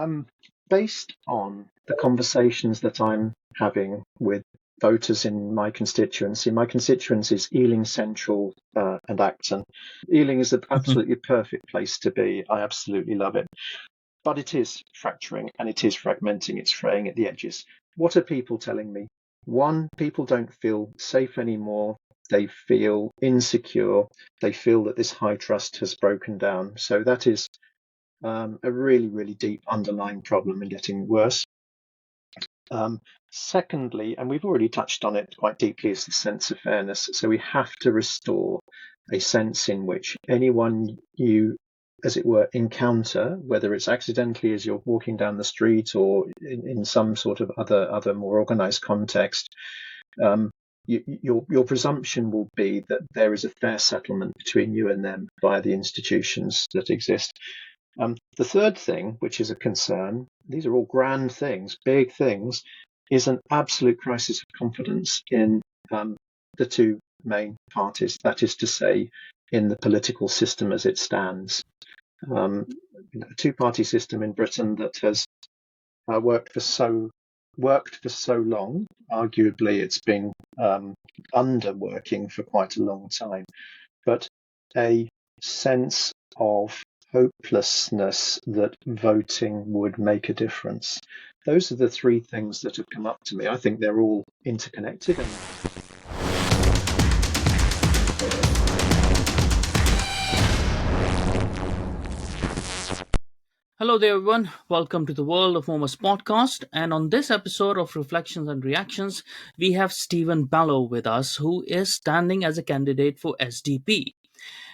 Um, Based on the conversations that I'm having with voters in my constituency is Ealing Central and Acton. Ealing is an Mhm. absolutely perfect place to be. I absolutely love it. But it is fracturing and it is fragmenting. It's fraying at the edges. What are people telling me? One, people don't feel safe anymore. They feel insecure. They feel that this high trust has broken down. So that is a really, really deep underlying problem and getting worse. Um, Secondly, and we've already touched on it quite deeply, is the sense of fairness. So we have to restore a sense in which anyone you, as it were, encounter, whether it's accidentally as you're walking down the street or in some sort of other more organized context, um, your presumption will be that there is a fair settlement between you and them via the institutions that exist. The third thing, which is a concern, these are all grand things, big things, is an absolute crisis of confidence in the two main parties, that is to say, in the political system as it stands. Um, a two-party system in Britain that has worked for so long. Arguably, it's been underworking for quite a long time, but a sense of hopelessness that voting would make a difference. Those are the three things that have come up to me. I think they're all interconnected. And Hello there, everyone. Welcome to the World of Momos podcast. And on this episode of Reflections and Reactions, we have Stephen Balogh with us, who is standing as a candidate for SDP.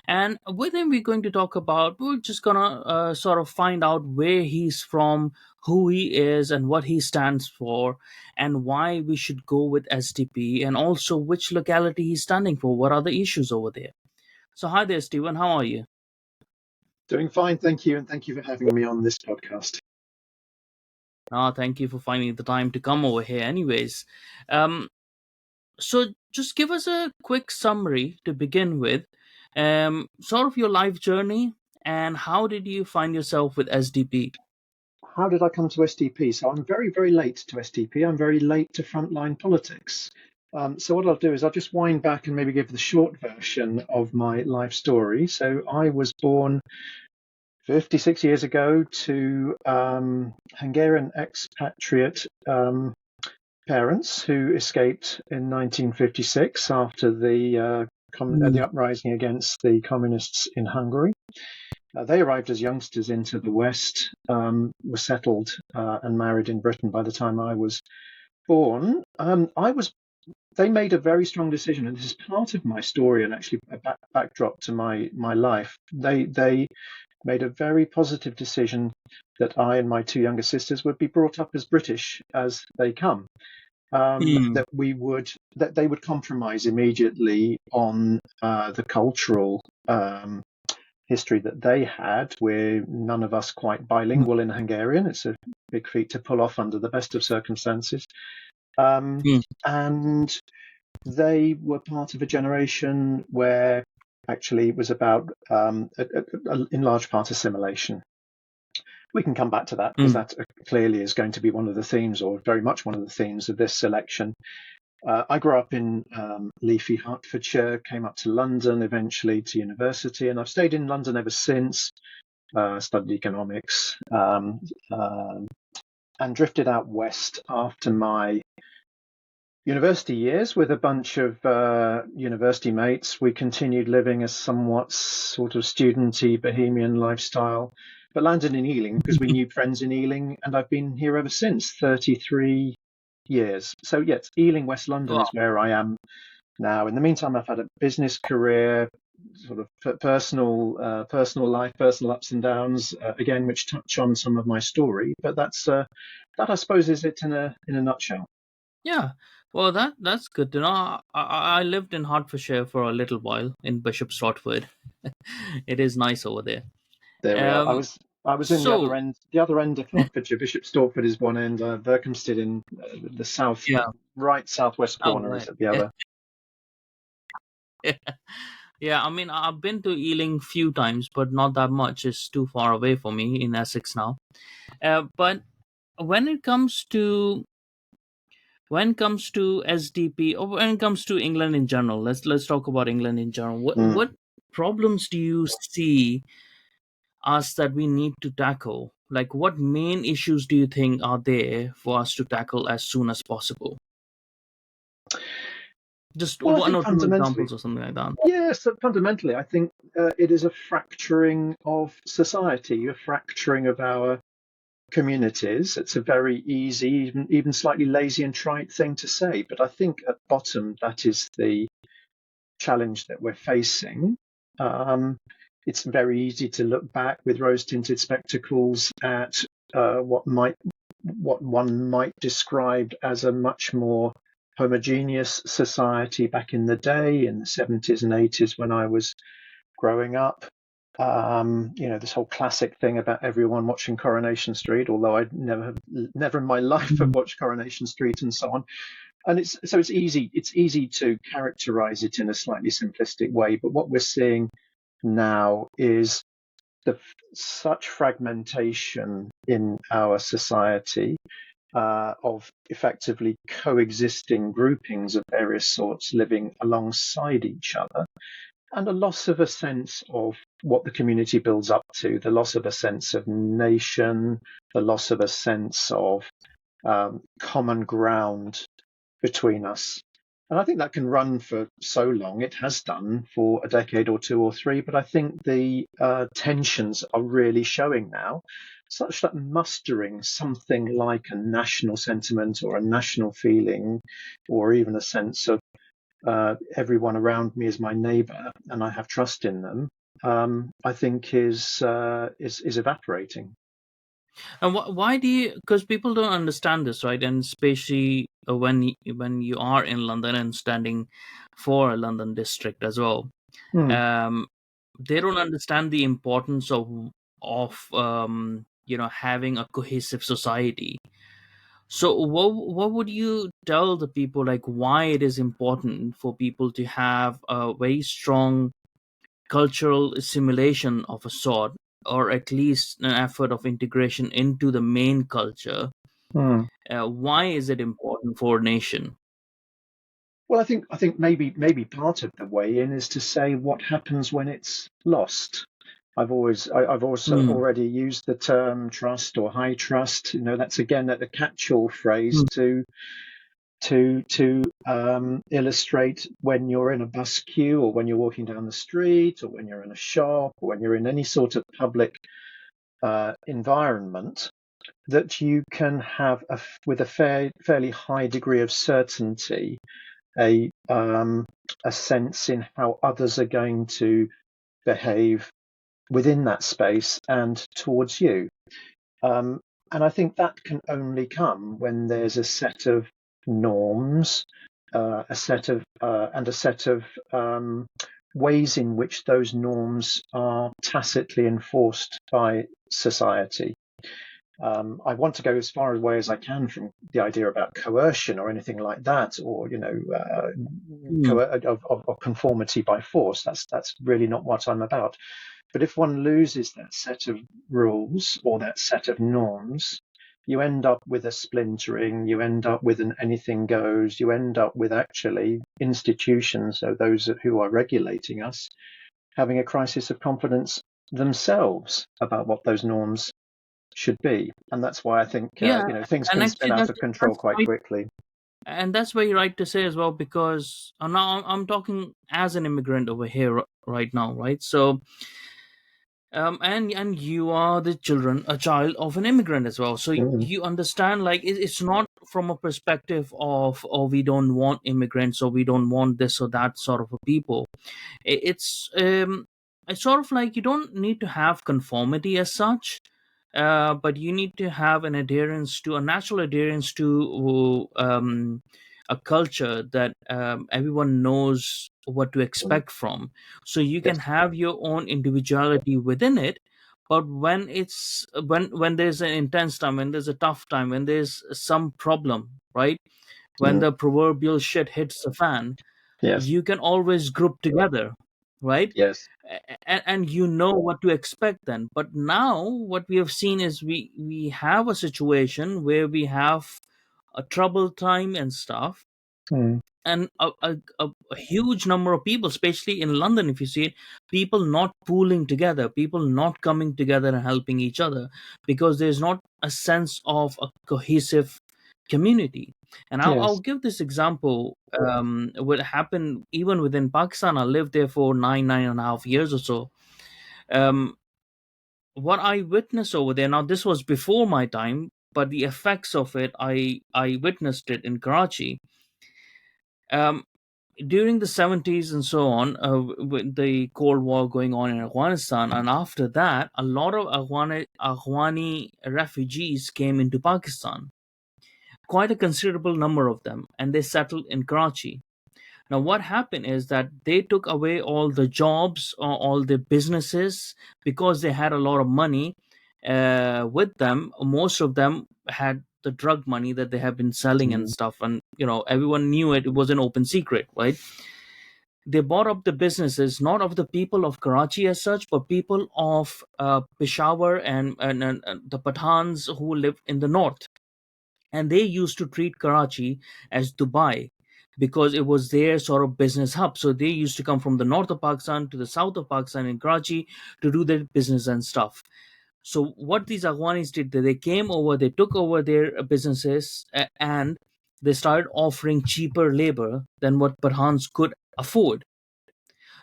And with him, we're just gonna sort of find out where he's from, who he is, and what he stands for, and why we should go with SDP, and also which locality he's standing for. What are the issues over there? So, hi there, Stephen. How are you? doing fine, thank you, and thank you for having me on this podcast. Thank you for finding the time to come over here. Anyways, um, so just give us a quick summary to begin with, sort of your life journey, and how did you find yourself with SDP? How did I come to SDP? So I'm very, very late to SDP. I'm very late to frontline politics. So what I'll do is I'll just wind back and maybe give the short version of my life story. So I was born 56 years ago to Hungarian expatriate parents who escaped in 1956 after the uprising against the communists in Hungary. They arrived as youngsters into the West, were settled and married in Britain by the time I was born. They made a very strong decision, and this is part of my story and actually a backdrop to my life. They made a very positive decision that I and my two younger sisters would be brought up as British as they come. Mm, That they would compromise immediately on the cultural history that they had. We're none of us quite bilingual in Hungarian. It's a big feat to pull off under the best of circumstances. mm, And they were part of a generation where actually it was about, in large part, assimilation. We can come back to that because mm. that clearly is going to be one of the themes, or very much one of the themes of this election. I grew up in leafy Hertfordshire, came up to London, eventually to university, and I've stayed in London ever since. Studied economics and drifted out west after my university years with a bunch of university mates. We continued living a somewhat sort of studenty bohemian lifestyle, but landed in Ealing because we knew friends in Ealing, and I've been here ever since, 33 years. So yes, Ealing, West London Wow. is where I am now. In the meantime, I've had a business career, sort of personal life, personal ups and downs, again, which touch on some of my story. But that I suppose is it in a nutshell. Yeah. Well, that's good to know. I lived in Hertfordshire for a little while in Bishop Stortford. It is nice over there. There we are. Um. I was in So the other end of Hertfordshire. Bishop Stortford is one end. Berkhamsted in the south, yeah. right southwest Oh, corner is right. at the other. Yeah, I mean, I've been to Ealing few times, but not that much. It's too far away for me in Essex now. But when it comes to SDP, or when it comes to England in general, let's talk about England in general. Mm. What problems do you see us that we need to tackle? Like, what main issues do you think are there for us to tackle as soon as possible? Just Well, I one think or two fundamentally, examples or something like that. yes, so fundamentally, I think it is a fracturing of society, a fracturing of our communities. It's a very easy, even slightly lazy and trite thing to say, but I think at bottom that is the challenge that we're facing. Um, it's very easy to look back with rose-tinted spectacles at what one might describe as a much more homogeneous society back in the day, in the 70s and 80s when I was growing up. This whole classic thing about everyone watching Coronation Street, although I'd never in my life have Mhm. watched Coronation Street and so on. And it's easy to characterize it in a slightly simplistic way. But what we're seeing now is such fragmentation in our society of effectively coexisting groupings of various sorts living alongside each other, and a loss of a sense of what the community builds up to, the loss of a sense of nation, the loss of a sense of common ground between us. And I think that can run for so long. It has done for a decade or two or three, but I think the tensions are really showing now, such that mustering something like a national sentiment or a national feeling, or even a sense of everyone around me is my neighbour and I have trust in them, I think is evaporating. And why do you? Because people don't understand this, right? And especially when you are in London and standing for a London district as well, Hmm. um, they don't understand the importance of having a cohesive society. So what would you tell the people, like, why it is important for people to have a very strong cultural assimilation of a sort, or at least an effort of integration into the main culture? Hmm. Why is it important for a nation? Well, I think maybe part of the way in is to say what happens when it's lost. I've also Hmm. already used the term trust or high trust. That's again a catch-all phrase Hmm. to illustrate when you're in a bus queue, or when you're walking down the street, or when you're in a shop, or when you're in any sort of public environment, that you can have with a fairly high degree of certainty a a sense in how others are going to behave within that space and towards you. Um, and I think that can only come when there's a set of norms, a set of ways in which those norms are tacitly enforced by society. I want to go as far away as I can from the idea about coercion or anything like that, or Hmm. of conformity by force. That's really not what I'm about. But if one loses that set of rules or that set of norms, you end up with a splintering, you end up with an anything goes, you end up with actually institutions, so those who are regulating us, having a crisis of confidence themselves about what those norms should be. And that's why I think Yeah, things and can spin actually out of control that's quite right, quickly. and that's very right to say as well, because now I'm talking as an immigrant over here right now, right? So and you are a child of an immigrant as well, so Mm, you understand, like, it's not from a perspective of, oh, we don't want immigrants, or we don't want this or that sort of a people. It's sort of like you don't need to have conformity as such, but you need to have a natural adherence to a culture that everyone knows what to expect from. So you can yes. have your own individuality within it, but when there's an intense time, when there's a tough time, when there's some problem, right? When Mm, the proverbial shit hits the fan, yes. you can always group together. right? Yes. And you know what to expect then. But now what we have seen is we have a situation where we have a troubled time and stuff, Mm. and a huge number of people, especially in London, if you see it, people not pooling together, people not coming together and helping each other, because there's not a sense of a cohesive community. And I'll Yes. give this example. What happened even within Pakistan, I lived there for 9.5 years or so. um, what I witnessed over there, now this was before my time, but the effects of it, I witnessed it in Karachi. um, During the 70s and so on, with the Cold War going on in Afghanistan, and after that, a lot of Afghani refugees came into Pakistan, quite a considerable number of them, and they settled in Karachi. Now, what happened is that they took away all the jobs, or all the businesses, because they had a lot of money with them. Most of them had the drug money that they have been selling and Mm. stuff, and everyone knew it. It was an open secret, right? They bought up the businesses, not of the people of Karachi as such, but people of Peshawar and the Pathans who lived in the north. And they used to treat Karachi as Dubai, because it was their sort of business hub. So they used to come from the north of Pakistan to the south of Pakistan in Karachi to do their business and stuff. So what these Afghanis did, they came over, they took over their businesses, and they started offering cheaper labor than what Pathans could afford.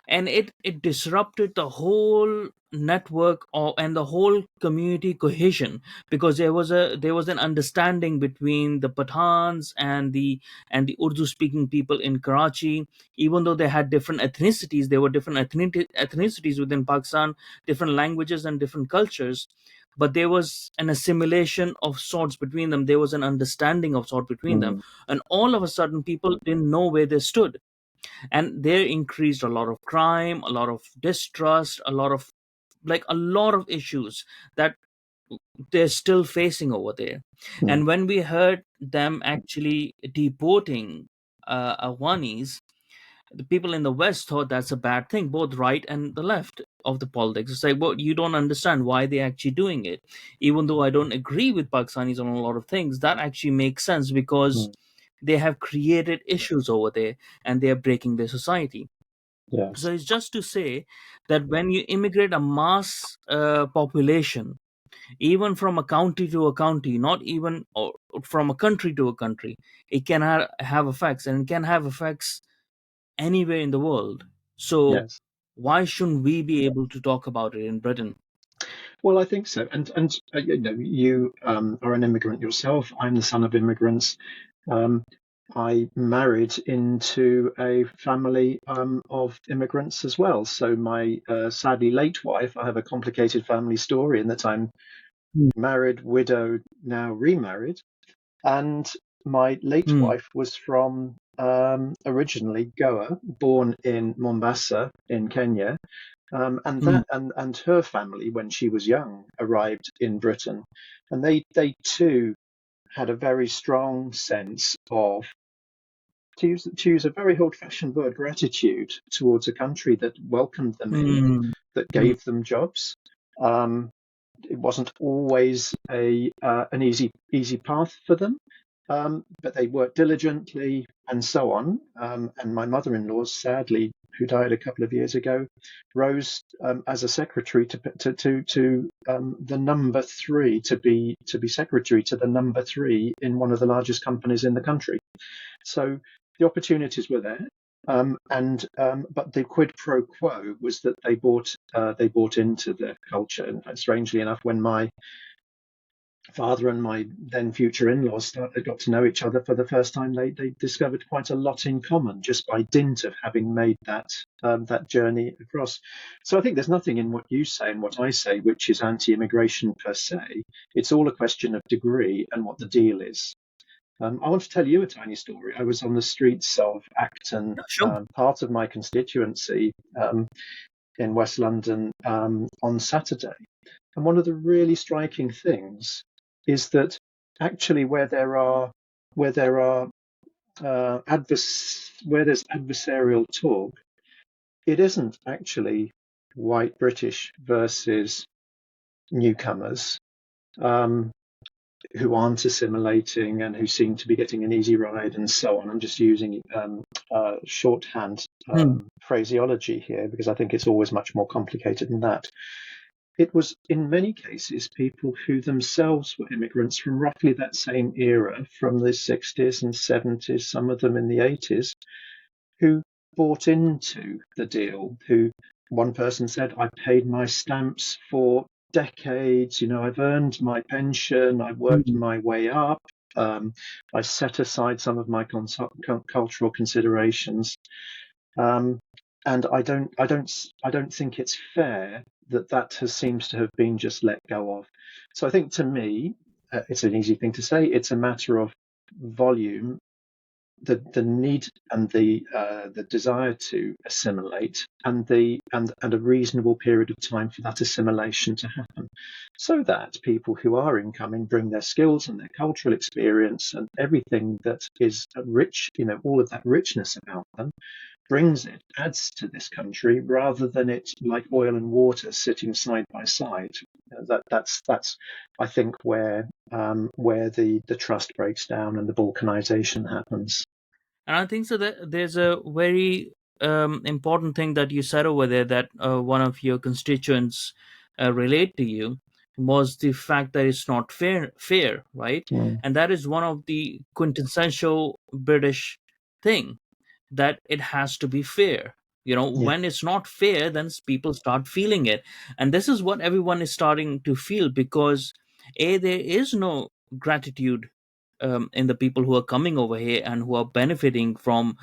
And it disrupted the whole network and the whole community cohesion, because there was an understanding between the Pathans and the Urdu speaking people in Karachi. Even though they had different ethnicities, there were different ethnicities within Pakistan, different languages and different cultures, but there was an assimilation of sorts between them, there was an understanding of sort between them. Mm. And all of a sudden people didn't know where they stood, and there increased a lot of crime, a lot of distrust, a lot of issues that they're still facing over there. Mm. And when we heard them actually deporting Afghanis, the people in the West thought that's a bad thing, both right and the left of the politics. It's like, well, you don't understand why they're actually doing it. Even though I don't agree with Pakistanis on a lot of things, that actually makes sense, because Mm. they have created issues over there, and they are breaking their society. So Yes. it's just to say that when you immigrate a mass population, even from a county to a county, not even from a country to a country, it can have effects, and it can have effects anywhere in the world. So Yes. why shouldn't we be able to talk about it in Britain? Well, I think so. And you are an immigrant yourself. I'm the son of immigrants. Um, I married into a family of immigrants as well. So my sadly late wife, I have a complicated family story in that I'm married, widowed, now remarried. And my late Mm, wife was from originally Goa, born in Mombasa in Kenya. And mm, and her family, when she was young, arrived in Britain, and they too had a very strong sense of, to use a very old-fashioned word, gratitude towards a country that welcomed them in, mm, that mm, gave them jobs. Um, it wasn't always a an easy path for them, but they worked diligently and so on. And my mother-in-law, sadly, who died a couple of years ago, rose as a secretary to the number three, to be secretary to the number three in one of the largest companies in the country. So the opportunities were there. And but the quid pro quo was that they bought into the culture. In fact, strangely enough, when my father and my then future in-laws got to know each other for the first time, they discovered quite a lot in common just by dint of having made that journey across. So I think there's nothing in what you say and what I say which is anti-immigration per se. It's all a question of degree and what the deal is. I want to tell you a tiny story. I was on the streets of Acton, yeah, sure. part of my constituency, in West London, on Saturday. And one of the really striking things is that actually where there are where there's adversarial talk, it isn't actually white British versus newcomers who aren't assimilating and who seem to be getting an easy ride and so on. I'm just using shorthand Hmm. phraseology here because I think it's always much more complicated than that. It was, in many cases, people who themselves were immigrants from roughly that same era, from the 60s and 70s, some of them in the 80s, who bought into the deal, who one person said, I paid my stamps for decades, I've earned my pension, I worked Hmm. my way up, I set aside some of my cultural considerations. And I don't think it's fair that seems to have been just let go of. So I think to me, it's an easy thing to say. It's a matter of volume, the need and the desire to assimilate, and a reasonable period of time for that assimilation to happen, so that people who are incoming bring their skills and their cultural experience and everything that is rich, all of that richness about them, adds to this country rather than it like oil and water sitting side by side. That's I think where the trust breaks down and the balkanization happens. And I think so that there's a very important thing that you said over there that one of your constituents relate to you was the fact that it's not fair, right? Mm, And that is one of the quintessential British thing, that it has to be fair. yeah, When it's not fair, then people start feeling it. And this is what everyone is starting to feel, because there is no gratitude in the people who are coming over here and who are benefiting from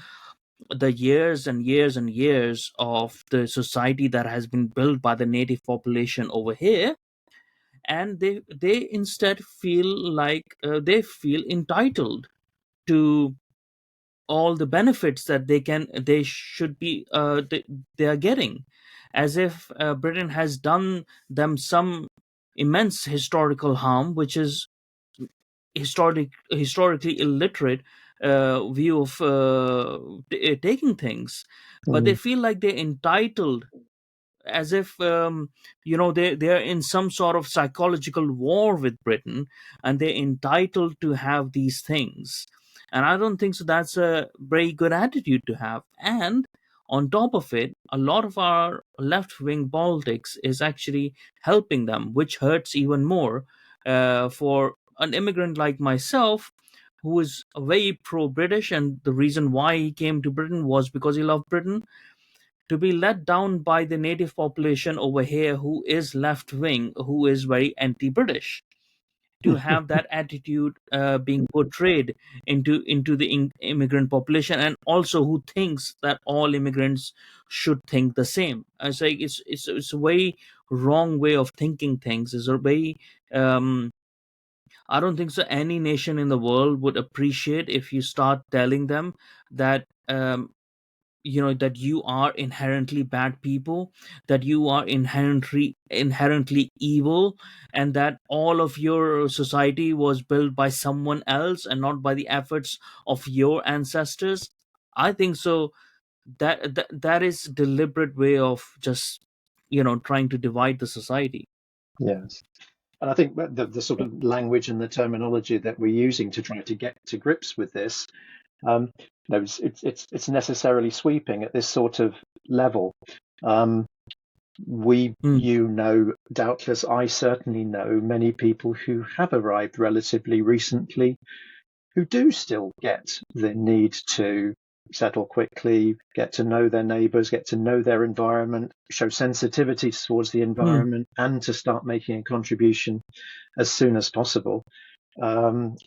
the years and years and years of the society that has been built by the native population over here. And they instead feel like they feel entitled to all the benefits that they should be they are getting, as if Britain has done them some immense historical harm, which is historically illiterate view of taking things. But they mm, feel like they're entitled, as if they're in some sort of psychological war with Britain, and they're entitled to have these things. And I don't think so that's a very good attitude to have. And on top of it, a lot of our left wing politics is actually helping them, which hurts even more for an immigrant like myself, who is very pro British, and the reason why he came to Britain was because he loved Britain, to be let down by the native population over here who is left wing, who is very anti British, to have that attitude being portrayed into the immigrant population, and also who thinks that all immigrants should think the same. I say it's a very wrong way of thinking things. It's a very I don't think so any nation in the world would appreciate if you start telling them that that you are inherently bad people, that you are inherently evil, and that all of your society was built by someone else and not by the efforts of your ancestors. I think so that is deliberate way of just trying to divide the society. yes. And I think that the sort of language and the terminology that we're using to try to get to grips with this, um, it's necessarily sweeping at this sort of level. Um, Mm, doubtless, I certainly know many people who have arrived relatively recently who do still get the need to settle quickly, get to know their neighbours, get to know their environment, show sensitivity towards the mm, environment, and to start making a contribution as soon as possible.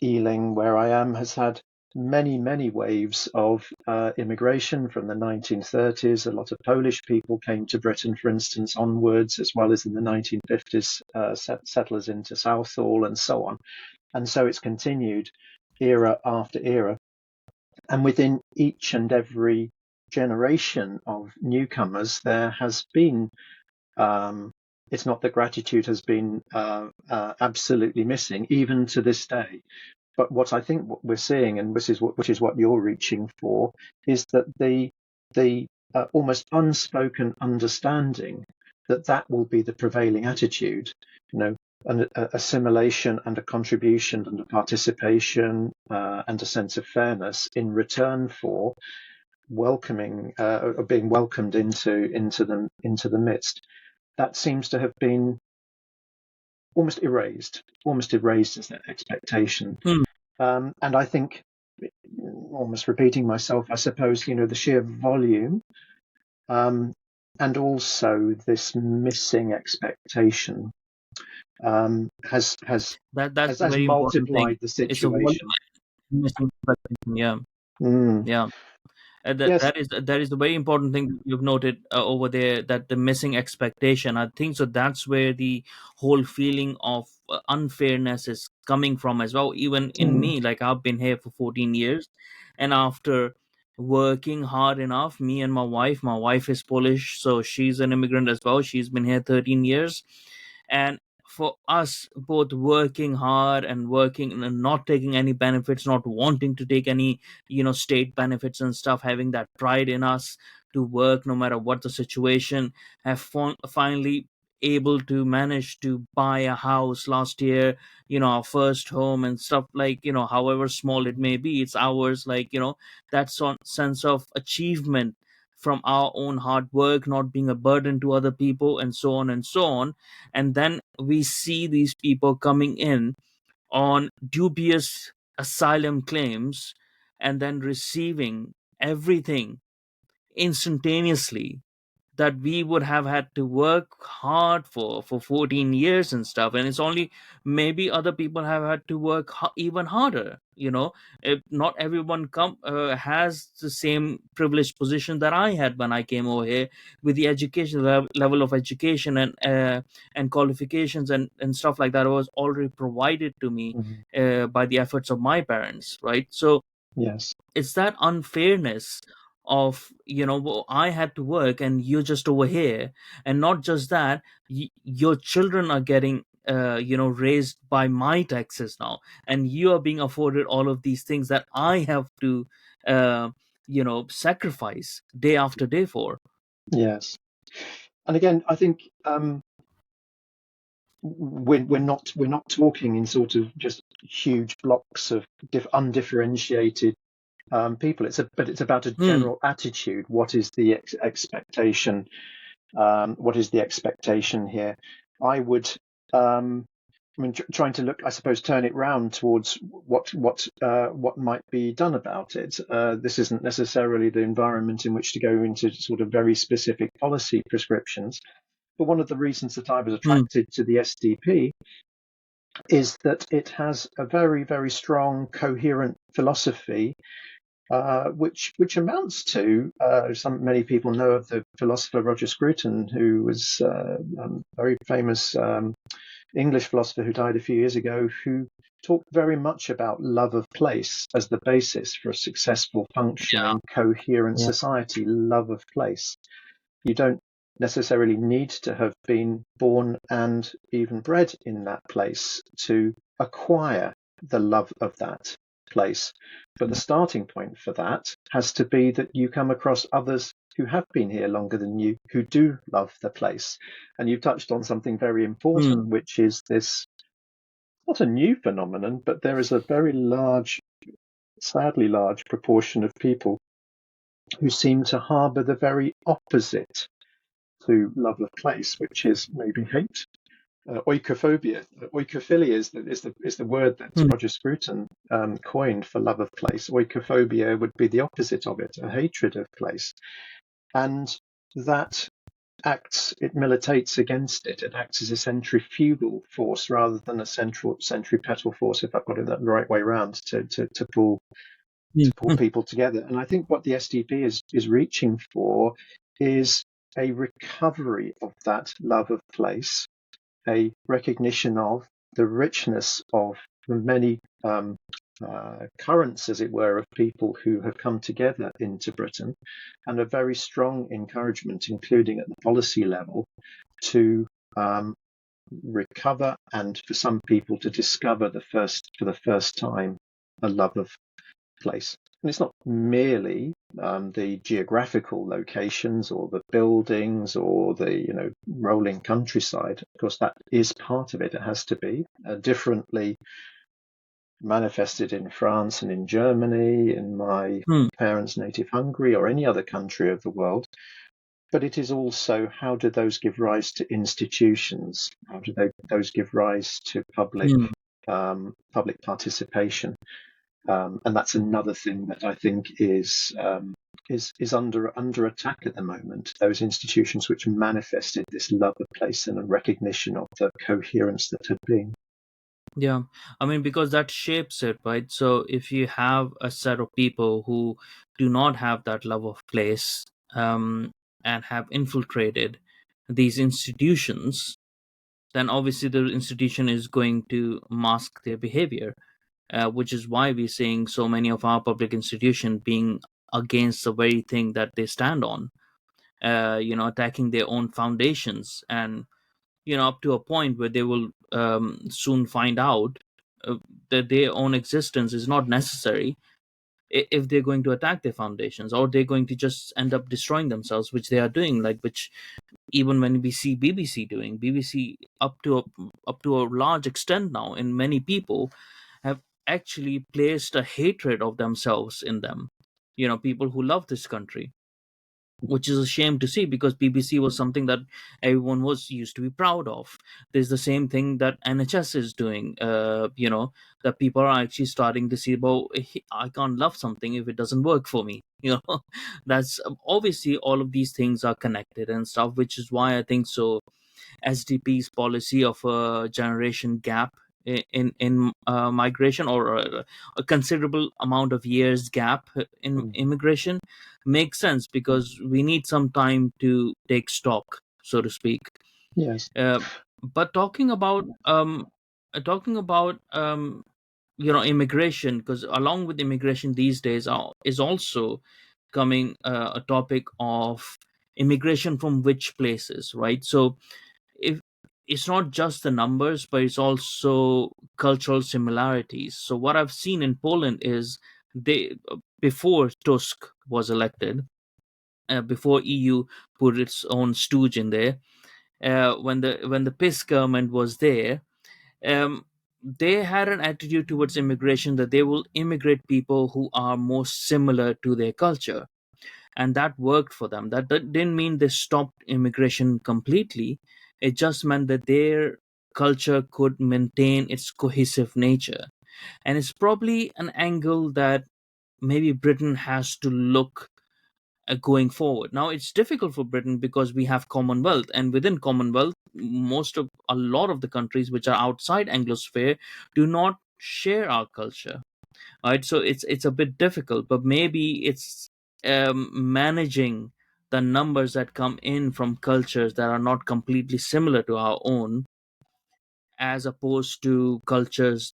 Ealing, where I am, has had many, many waves of immigration from the 1930s. A lot of Polish people came to Britain, for instance, onwards, as well as in the 1950s, settlers into Southall and so on. And so it's continued era after era. And within each and every generation of newcomers, there has been, um, it's not that gratitude has been absolutely missing, even to this day. But what we're seeing, and which is what you're reaching for, is that the almost unspoken understanding that that will be the prevailing attitude, an assimilation and a contribution and a participation and a sense of fairness in return for welcoming or being welcomed into the midst. That seems to have been almost erased as that expectation. And I think, almost repeating myself, I suppose, the sheer volume and also this missing expectation has That's the very important thing. multiplied the It's a volume situation. missing expectation. Yeah. Mm. Yeah. Yes. That is the very important thing that you've noted over there, that the missing expectation. I think so. That's where the whole feeling of unfairness is coming from as well. Even in Mm. me, like I've been here for 14 years, and after working hard enough, me and my wife is Polish, so she's an immigrant as well. She's been here 13 years, and for us both working hard and working and not taking any benefits, not wanting to take any state benefits and stuff, having that pride in us to work no matter what the situation, have finally able to manage to buy a house last year, our first home and stuff, like however small it may be, it's ours, like that sense of achievement from our own hard work, not being a burden to other people, and so on and so on. And then we see these people coming in on dubious asylum claims and then receiving everything instantaneously that we would have had to work hard for 14 years and stuff. And it's only maybe other people have had to work even harder. If not everyone has the same privileged position that I had when I came over here, with the education level of education and qualifications and stuff like that was already provided to me Mm. by the efforts of my parents, right? So Yes. it's that unfairness of, well, I had to work and you're just over here. And not just that, your children are getting raised by my taxes now, and you are being afforded all of these things that I have to uh, sacrifice day after day for. Yes. And again, I think we're not talking in sort of just huge blocks of undifferentiated people. But it's about a Hmm. general attitude. What is the expectation? What is the expectation here? I would, trying to look, I suppose, turn it round towards what might be done about it. This isn't necessarily the environment in which to go into sort of very specific policy prescriptions. But one of the reasons that I was Hmm. attracted to the SDP is that it has a very, very strong, coherent philosophy, which amounts to many people know of the philosopher Roger Scruton, who was a very famous English philosopher who died a few years ago, who talked very much about love of place as the basis for a successful, Yeah. functioning, coherent Yeah. society. Love of place. You don't necessarily need to have been born and even bred in that place to acquire the love of that place. But the starting point for that has to be that you come across others who have been here longer than you, who do love the place. And you've touched on something very important, Hmm. which is this, not a new phenomenon, but there is a very large, sadly large proportion of people who seem to harbour the very opposite to love of place, which is maybe hate. Oikophobia, oikophilia is the word that Hmm. Roger Scruton coined for love of place. Oikophobia would be the opposite of it, a hatred of place, and that it militates against it. It acts as a centrifugal force rather than a centripetal force, if I've got it the right way around, to pull Hmm. people together. And I think what the SDP is reaching for is a recovery of that love of place, a recognition of the richness of the many currents, as it were, of people who have come together into Britain, and a very strong encouragement, including at the policy level, to recover and for some people to discover for the first time a love of place. And it's not merely the geographical locations or the buildings or the rolling countryside. Of course, that is part of it. It has to be differently manifested in France and in Germany, in my Hmm. parents' native Hungary, or any other country of the world. But it is also, how do those give rise to institutions? How do those give rise to public Hmm. public participation? And that's another thing that I think is under attack at the moment. Those institutions which manifested this love of place and a recognition of the coherence that had been. Yeah, I mean, because that shapes it, right? So if you have a set of people who do not have that love of place, and have infiltrated these institutions, then obviously the institution is going to mask their behavior, which is why we're seeing so many of our public institutions being against the very thing that they stand on, attacking their own foundations, and up to a point where they will soon find out uh, that their own existence is not necessary if they're going to attack their foundations, or they're going to just end up destroying themselves, which they are doing, like, which even when we see BBC doing, BBC up to a large extent now, in many people have actually placed a hatred of themselves in them, people who love this country, which is a shame to see, because BBC was something that everyone was used to be proud of. There's the same thing that NHS is doing, that people are actually starting to see, well, I can't love something if it doesn't work for me. That's obviously, all of these things are connected and stuff, which is why I think so SDP's policy of a generation gap in migration, or a considerable amount of years gap in Mm. immigration, makes sense, because we need some time to take stock, so to speak. Yes. Uh, but talking about immigration, because along with immigration these days is also coming a topic of immigration from which places, right? So if it's not just the numbers, but it's also cultural similarities. So what I've seen in Poland is, they before Tusk was elected, before EU put its own stooge in there, when the PIS government was there, um, they had an attitude towards immigration that they will immigrate people who are most similar to their culture, and that worked for them. That didn't mean they stopped immigration completely. It just meant that their culture could maintain its cohesive nature. And it's probably an angle that maybe Britain has to look at going forward. Now, it's difficult for Britain because we have Commonwealth, and within Commonwealth, a lot of the countries which are outside Anglosphere do not share our culture, right? So it's a bit difficult, but maybe it's managing the numbers that come in from cultures that are not completely similar to our own, as opposed to cultures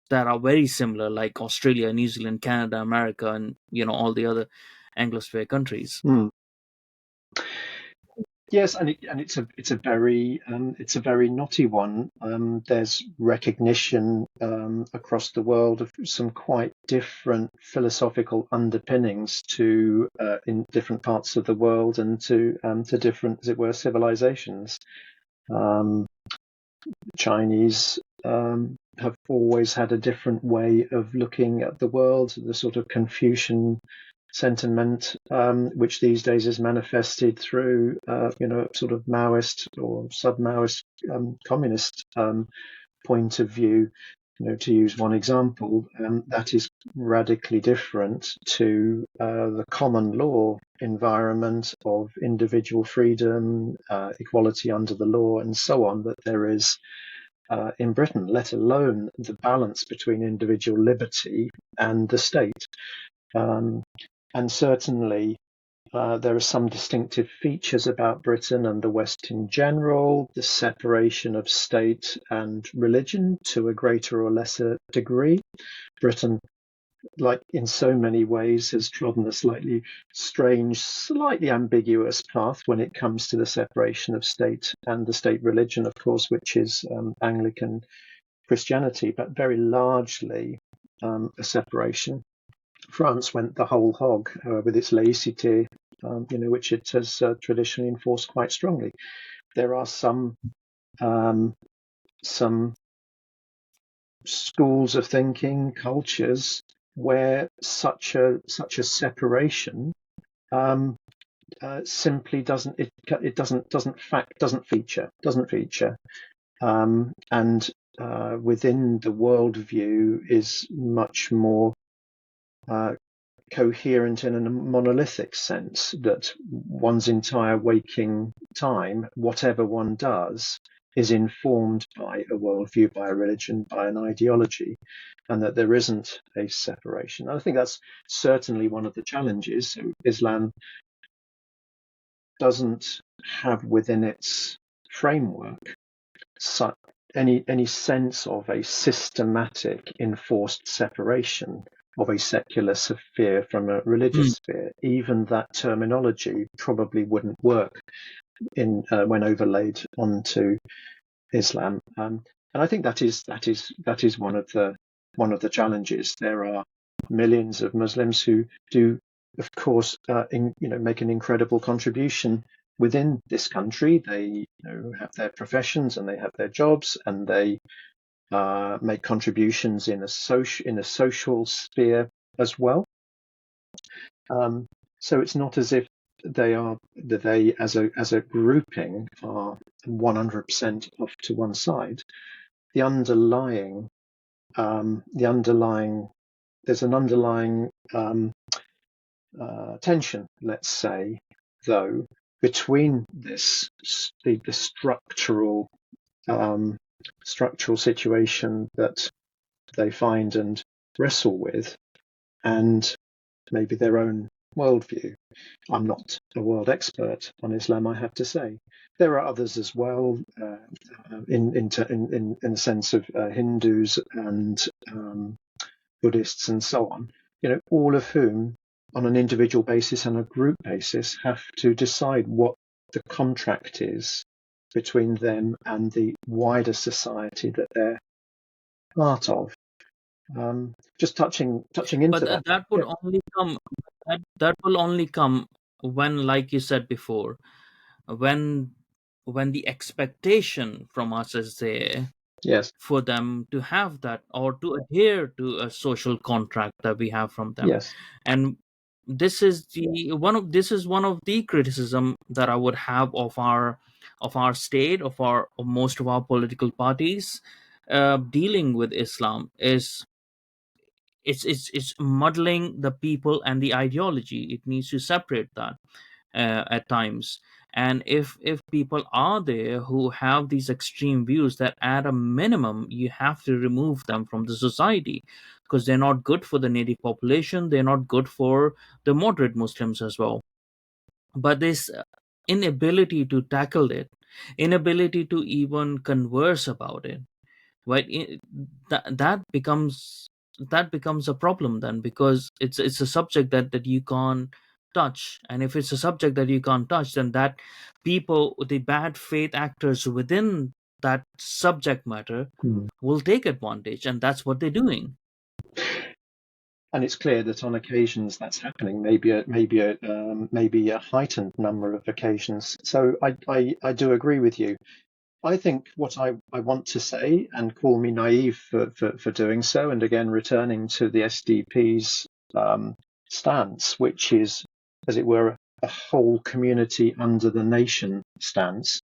that are very similar, like Australia, New Zealand, Canada, America, and all the other Anglosphere countries. Mm. Yes, and it's a very knotty one. There's recognition across the world of some quite different philosophical underpinnings to in different parts of the world, and to different, as it were, civilizations. Um, Chinese have always had a different way of looking at the world, the sort of Confucian sentiment, which these days is manifested through, sort of Maoist or sub-Maoist communist point of view. To use one example, that is radically different to the common law environment of individual freedom, equality under the law, and so on, that there is in Britain, let alone the balance between individual liberty and the state. Um, and certainly, there are some distinctive features about Britain and the West in general, the separation of state and religion to a greater or lesser degree. Britain, like in so many ways, has trodden a slightly strange, slightly ambiguous path when it comes to the separation of state and the state religion, of course, which is Anglican Christianity, but very largely a separation. France went the whole hog with its laïcité, which it has traditionally enforced quite strongly. There are some schools of thinking, cultures where such a separation simply doesn't feature, and within the worldview is much more coherent in a monolithic sense, that one's entire waking time, whatever one does, is informed by a worldview, by a religion, by an ideology, and that there isn't a separation. I think that's certainly one of the challenges. So Islam doesn't have within its framework any sense of a systematic enforced separation of a secular sphere from a religious sphere. Even that terminology probably wouldn't work when overlaid onto Islam, and I think that is one of the challenges. There are millions of Muslims who do, of course, make an incredible contribution within this country. They have their professions and they have their jobs, and they make contributions in a social sphere as well. So it's not as if they as a grouping are 100% off to one side. The underlying there's an underlying tension, let's say, though, between the structural situation that they find and wrestle with, and maybe their own worldview. I'm not a world expert on Islam, I have to say. There are others as well, in the sense of Hindus and Buddhists and so on. All of whom, on an individual basis and a group basis, have to decide what the contract is between them and the wider society that they're part of. Just touching into But that would only come that will only come when, like you said before, when the expectation from us is there Yes, for them to have that, or to adhere to a social contract that we have from them. yes. And this is one of the criticism that I would have of our state, of most of our political parties dealing with Islam, is it's muddling the people and the ideology. It needs to separate that at times. And if people are there who have these extreme views, that at a minimum you have to remove them from the society, because they're not good for the native population, they're not good for the moderate Muslims as well. But this inability to tackle it, inability to even converse about it, right, that becomes a problem then, because it's a subject that you can't touch. And if it's a subject that you can't touch, then that people, the bad faith actors within that subject matter, will take advantage, and that's what they're doing. And it's clear that on occasions that's happening, maybe a heightened number of occasions. So I do agree with you. I think what I want to say, and call me naive for doing so, and again returning to the SDP's stance, which is, as it were, a whole community under the nation stance.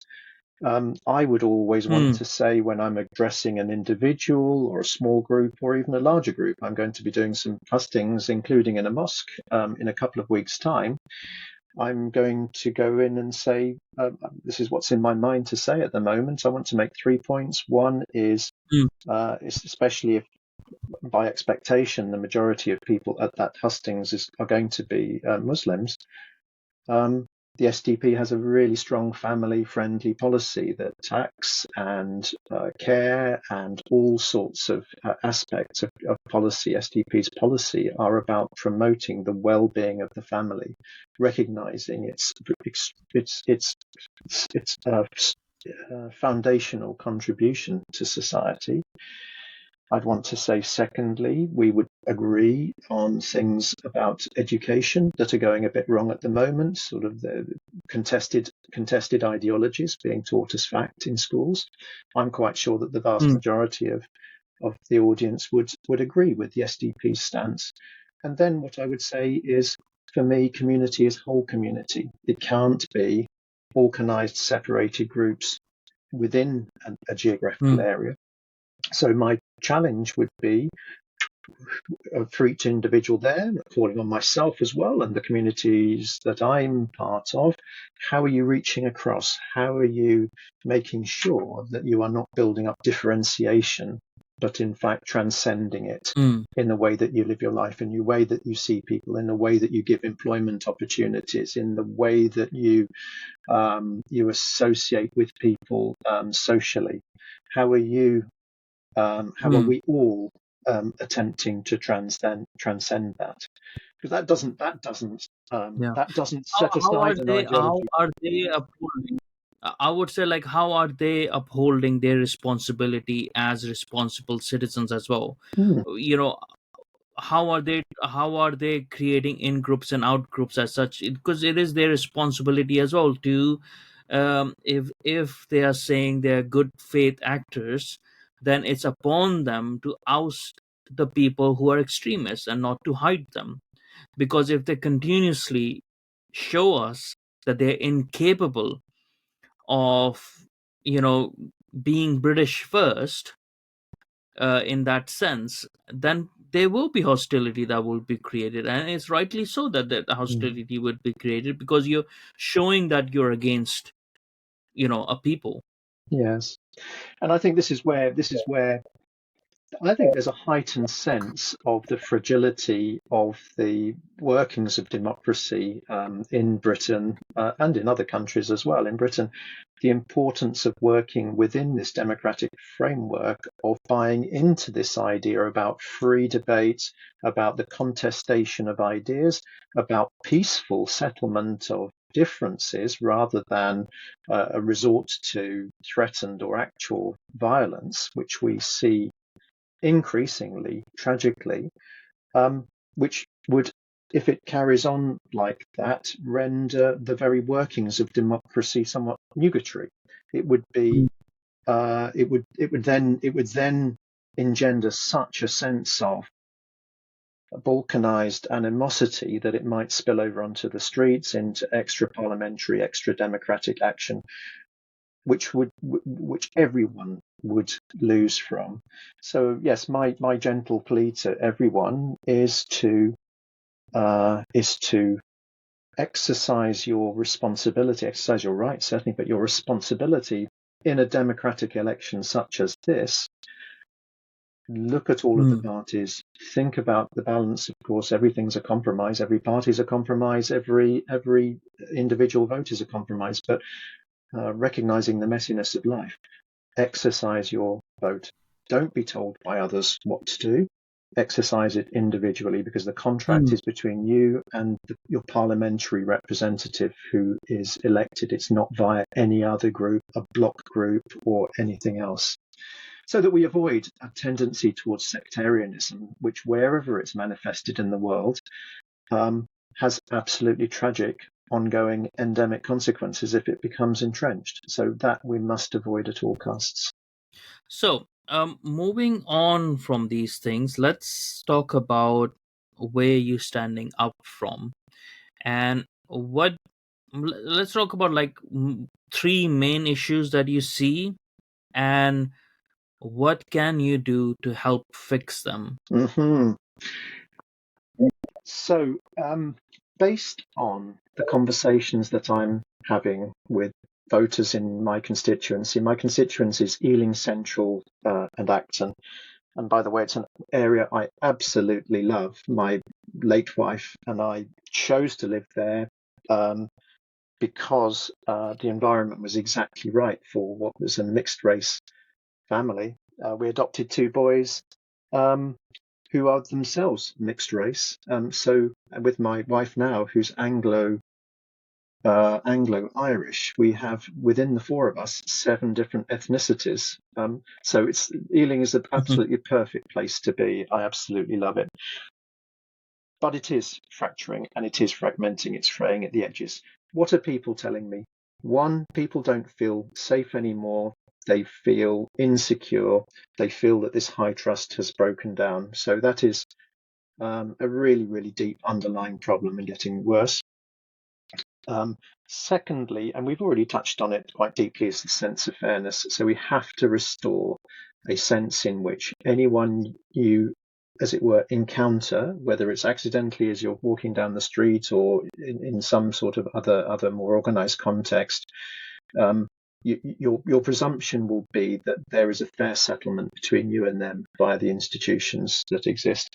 I would always want to say, when I'm addressing an individual or a small group or even a larger group, I'm going to be doing some hustings, including in a mosque, in a couple of weeks' time. I'm going to go in and say, this is what's in my mind to say at the moment. I want to make 3 points. One is, especially if by expectation the majority of people at that hustings are going to be Muslims, the SDP has a really strong family-friendly policy that tax and care and all sorts of aspects of policy, SDP's policy, are about promoting the well-being of the family, recognizing its foundational contribution to society. I'd want to say, secondly, we would agree on things about education that are going a bit wrong at the moment, sort of the contested ideologies being taught as fact in schools. I'm quite sure that the vast Mm, majority of the audience would agree with the SDP's stance. And then what I would say is, for me, community is whole community. It can't be organised, separated groups within a geographical mm, area. So my challenge would be, for each individual there, calling on myself as well and the communities that I'm part of, how are you reaching across? How are you making sure that you are not building up differentiation, but in fact transcending it mm, in the way that you live your life, in the way that you see people, in the way that you give employment opportunities, in the way that you associate with people socially? How are you how are mm. we all attempting to transcend that? Because Yeah. that doesn't How, set how are aside an they? How ideology. are they upholding? I would say, like, how are they upholding their responsibility as responsible citizens as well? Hmm. You know, how are they creating in groups and out groups as such? Because it is their responsibility as well to, if they are saying they're good faith actors, then it's upon them to oust the people who are extremists and not to hide them. Because if they continuously show us that they're incapable of, you know being British first, in that sense, then there will be hostility that will be created, and it's rightly so that that Hmm. hostility would be created, because you're showing that you're against, a people. Yes, and I think this is where I think there's a heightened sense of the fragility of the workings of democracy in Britain and in other countries as well. In Britain, the importance of working within this democratic framework, of buying into this idea about free debate, about the contestation of ideas, about peaceful settlement of differences rather than a resort to threatened or actual violence, which we see increasingly, tragically, which would, if it carries on like that, render the very workings of democracy somewhat nugatory. It would be, Mm, it would then engender such a sense of balkanized animosity that it might spill over onto the streets, into extra parliamentary, extra democratic action, which everyone would lose from. So yes, my gentle plea to everyone is to exercise your responsibility, exercise your right certainly, but your responsibility in a democratic election such as this. Look at all of the mm, parties. Think about the balance. Of course, everything's a compromise. Every party is a compromise. Every individual vote is a compromise. But recognizing the messiness of life, exercise your vote. Don't be told by others what to do. Exercise it individually, because the contract mm. is between you and your parliamentary representative who is elected. It's not via any other group, a block group, or anything else. So that we avoid a tendency towards sectarianism, which, wherever it's manifested in the world, has absolutely tragic ongoing endemic consequences if it becomes entrenched. So that we must avoid at all costs. So, moving on from these things, let's talk about where you're standing up from, and let's talk about, like, three main issues that you see, and what can you do to help fix them. Mm-hmm. So, based on the conversations that I'm having with voters in my constituency is Ealing Central and Acton. And by the way, it's an area I absolutely love. My late wife and I chose to live there because the environment was exactly right for what was a mixed race family. We adopted two boys um, who are themselves mixed race. So with my wife now, who's Anglo Anglo-Irish. We have within the four of us 7 different ethnicities. So Ealing is an absolutely perfect place to be. I absolutely love it. But it is fracturing and it is fragmenting. It's fraying at the edges. What are people telling me? One, people don't feel safe anymore. They feel insecure. They feel that this high trust has broken down. So that is a really, really deep underlying problem and getting worse. Secondly, and we've already touched on it quite deeply, is the sense of fairness. So we have to restore a sense in which anyone you, as it were, encounter, whether it's accidentally as you're walking down the street or in some sort of other more organized context, your presumption will be that there is a fair settlement between you and them via the institutions that exist.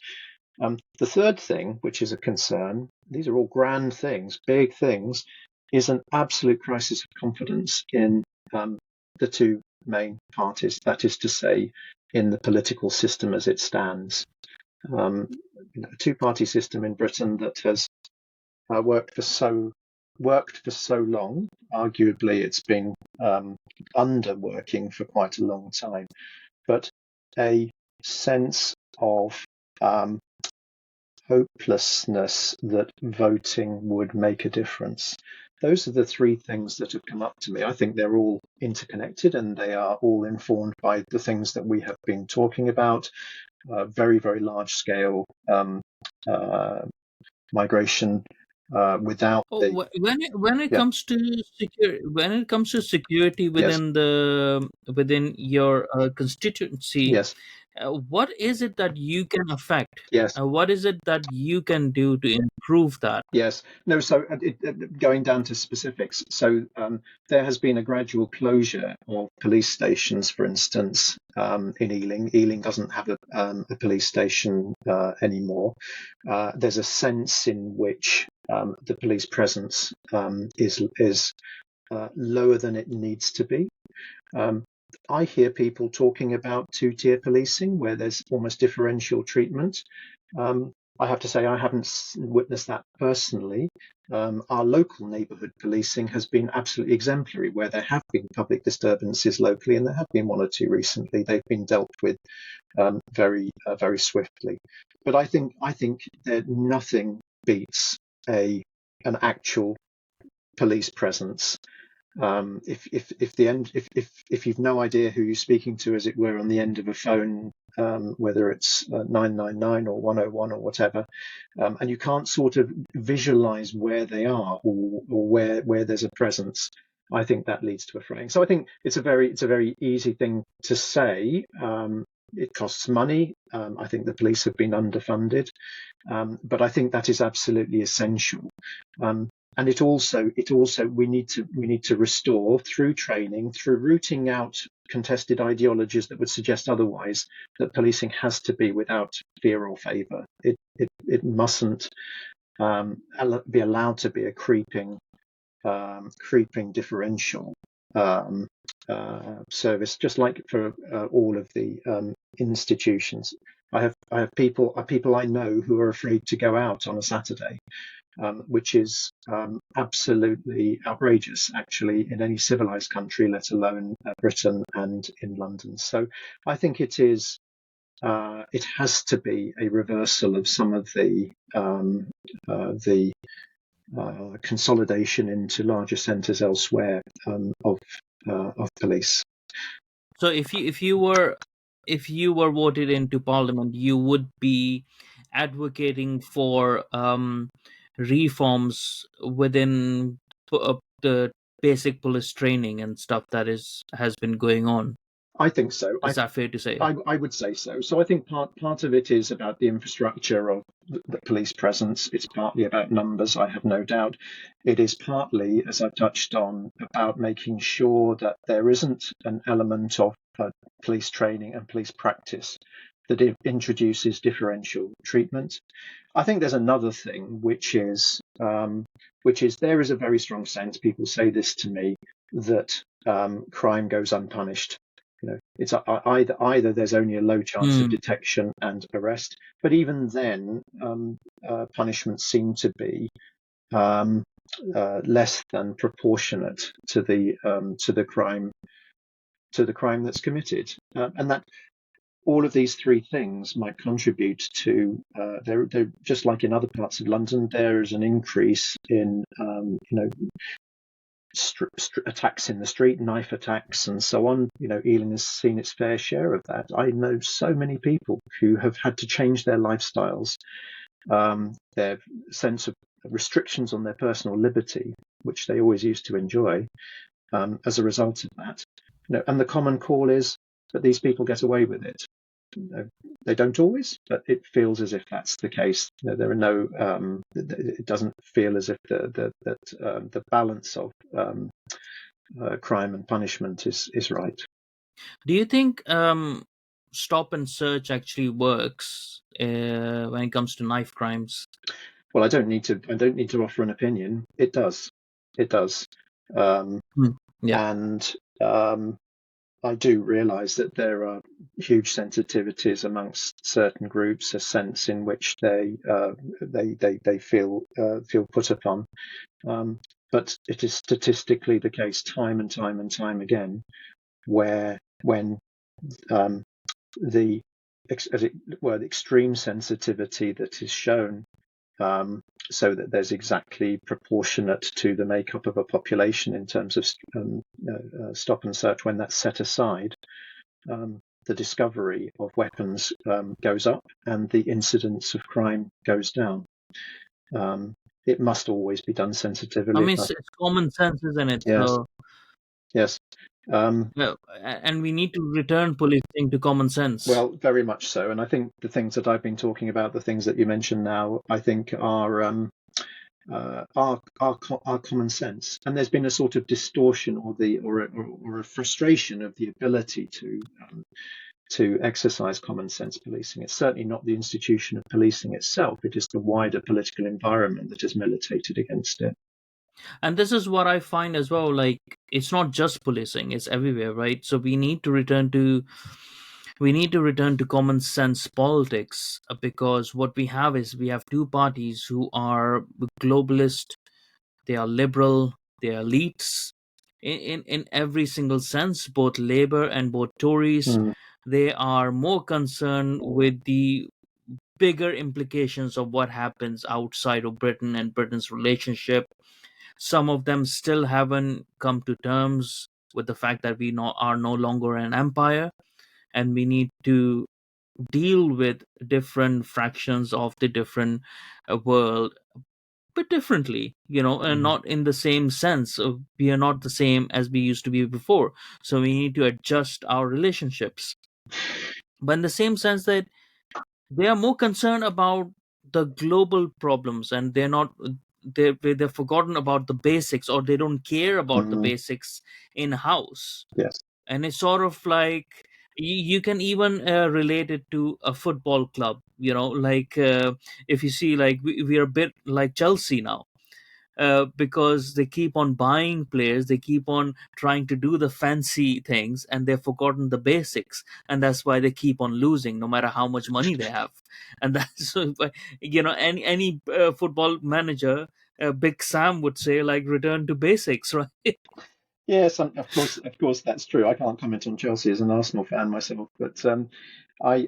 The third thing, which is a concern, these are all grand things, big things, is an absolute crisis of confidence in the two main parties, that is to say, in the political system as it stands. A two-party system in Britain that has worked for so long. Arguably, it's been underworking for quite a long time, but a sense of hopelessness that voting would make a difference. Those are the 3 things that have come up to me. I think they're all interconnected and they are all informed by the things that we have been talking about. Very, very large scale migration without the when it yeah comes to security yes within your constituency, yes what is it that you can affect? yes What is it that you can do to improve that? Yes. No, so going down to specifics. So there has been a gradual closure of police stations, for instance, in Ealing. Ealing doesn't have a police station anymore. There's a sense in which the police presence is lower than it needs to be. I hear people talking about 2-tier policing, where there's almost differential treatment. I have to say I haven't witnessed that personally. Our local neighbourhood policing has been absolutely exemplary, where there have been public disturbances locally, and there have been 1 or 2 recently. They've been dealt with very swiftly. But I think that nothing beats an actual police presence. If you've no idea who you're speaking to, as it were, on the end of a phone, whether it's 999 or 101 or whatever, and you can't sort of visualize where they are or where there's a presence, I think that leads to a fraying. So I think it's a very easy thing to say. It costs money. I think the police have been underfunded, but I think that is absolutely essential. And it also we need to restore through training, through rooting out contested ideologies that would suggest otherwise, that policing has to be without fear or favour. It mustn't be allowed to be a creeping differential service, just like for all of the institutions. I have people I know who are afraid to go out on a Saturday. Which is absolutely outrageous, actually, in any civilized country, let alone Britain and in London. So I think it has to be a reversal of some of the consolidation into larger centres elsewhere of police. So if you were voted into parliament, you would be advocating for reforms within the basic police training and stuff that has been going on. I think so. Is that fair to say? I would say so. So I think part of it is about the infrastructure of the police presence. It's partly about numbers, I have no doubt. It is partly, as I've touched on, about making sure that there isn't an element of police training and police practice that introduces differential treatment. I think there's another thing, which is there is a very strong sense, people say this to me, that crime goes unpunished. It's either there's only a low chance of detection and arrest, but even then, punishments seem to be less than proportionate to the crime that's committed, and that all of these three things might contribute to. They're just like in other parts of London. There is an increase in attacks in the street, knife attacks, and so on. Ealing has seen its fair share of that. I know so many people who have had to change their lifestyles, their sense of restrictions on their personal liberty, which they always used to enjoy, as a result of that. And the common call is that these people get away with it. They don't always, but it feels as if that's the case. There are no. It doesn't feel as if the balance of crime and punishment is right. Do you think stop and search actually works when it comes to knife crimes? Well, I don't need to offer an opinion. It does. It does. Yeah. And I do realise that there are huge sensitivities amongst certain groups, a sense in which they feel put upon. But it is statistically the case, time and time and time again, where when the extreme sensitivity that is shown, so that there's exactly proportionate to the makeup of a population in terms of stop and search, when that's set aside, the discovery of weapons goes up and the incidence of crime goes down. It must always be done sensitively. I mean, it's common sense, isn't it? Yes. So, yes. And we need to return policing to common sense. Well, very much so. And I think the things that I've been talking about, the things that you mentioned now, I think are common sense. And there's been a sort of distortion or a frustration of the ability to exercise common sense policing. It's certainly not the institution of policing itself. It is the wider political environment that has militated against it. And this is what I find as well, like it's not just policing, it's everywhere, right? So we need to return to common sense politics, because what we have is we have two parties who are globalist, they are liberal, they are elites in every single sense, both Labour and both Tories. They are more concerned with the bigger implications of what happens outside of Britain and Britain's relationship. Some of them still haven't come to terms with the fact that we are no longer an empire, and we need to deal with different fractions of the different world, but differently, and not in the same sense. We are not the same as we used to be before, so we need to adjust our relationships. But in the same sense that they are more concerned about the global problems, and they've forgotten about the basics, or they don't care about the basics in house. Yes. And it's sort of like you can even relate it to a football club, like if you see, like we are a bit like Chelsea now, because they keep on buying players, they keep on trying to do the fancy things, and they've forgotten the basics, and that's why they keep on losing no matter how much money they have. And that's any football manager, Big Sam would say, like, return to basics, right? Yes, of course, that's true. I can't comment on Chelsea as an Arsenal fan myself, but I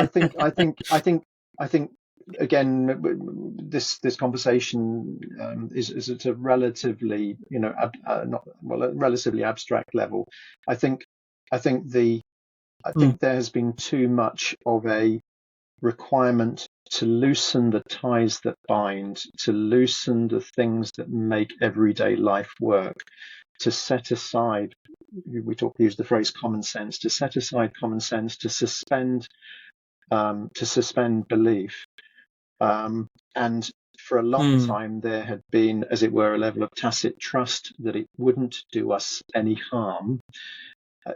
think again, this conversation is at a relatively a relatively abstract level. I think there has been too much of a requirement to loosen the ties that bind, to loosen the things that make everyday life work, to set aside, use the phrase common sense, to set aside common sense, to suspend belief. And for a long time, there had been, as it were, a level of tacit trust that it wouldn't do us any harm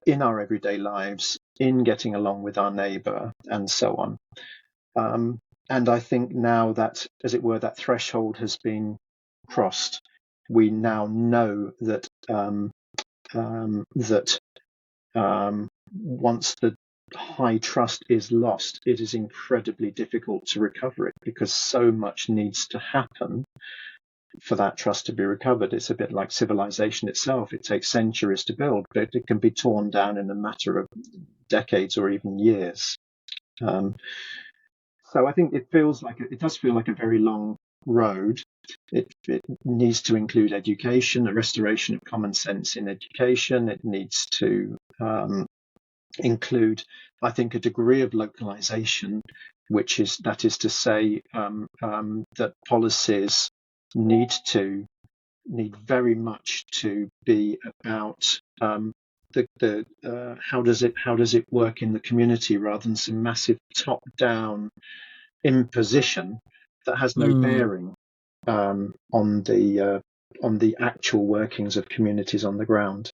in our everyday lives, in getting along with our neighbour, and so on. And I think now that, as it were, that threshold has been crossed. We now know that once the high trust is lost, it is incredibly difficult to recover it, because so much needs to happen for that trust to be recovered. It's a bit like civilization itself. It takes centuries to build, but it can be torn down in a matter of decades or even years. So I think it does feel like a very long road. It needs to include education, a restoration of common sense in education. It needs to include, I think, a degree of localization, that is to say that policies need very much to be about how does it work in the community, rather than some massive top-down imposition that has no bearing on the actual workings of communities on the ground.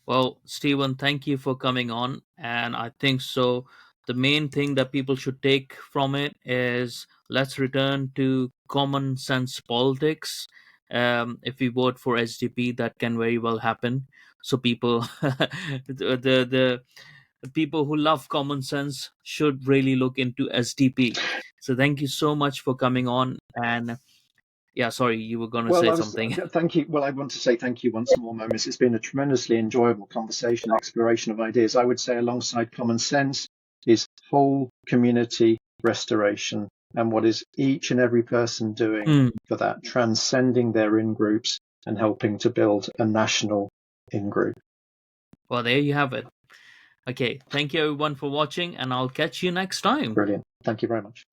Well, Stephen, thank you for coming on. And I think so. The main thing that people should take from it is let's return to common sense politics. If we vote for SDP, that can very well happen. So people, the people who love common sense should really look into SDP. So thank you so much for coming on. And yeah, sorry, you were going to say something. Thank you. Well, I want to say thank you once more, Momus. It's been a tremendously enjoyable conversation, exploration of ideas. I would say alongside common sense is whole community restoration, and what is each and every person doing for that, transcending their in-groups and helping to build a national in-group. Well, there you have it. Okay, thank you everyone for watching, and I'll catch you next time. Brilliant. Thank you very much.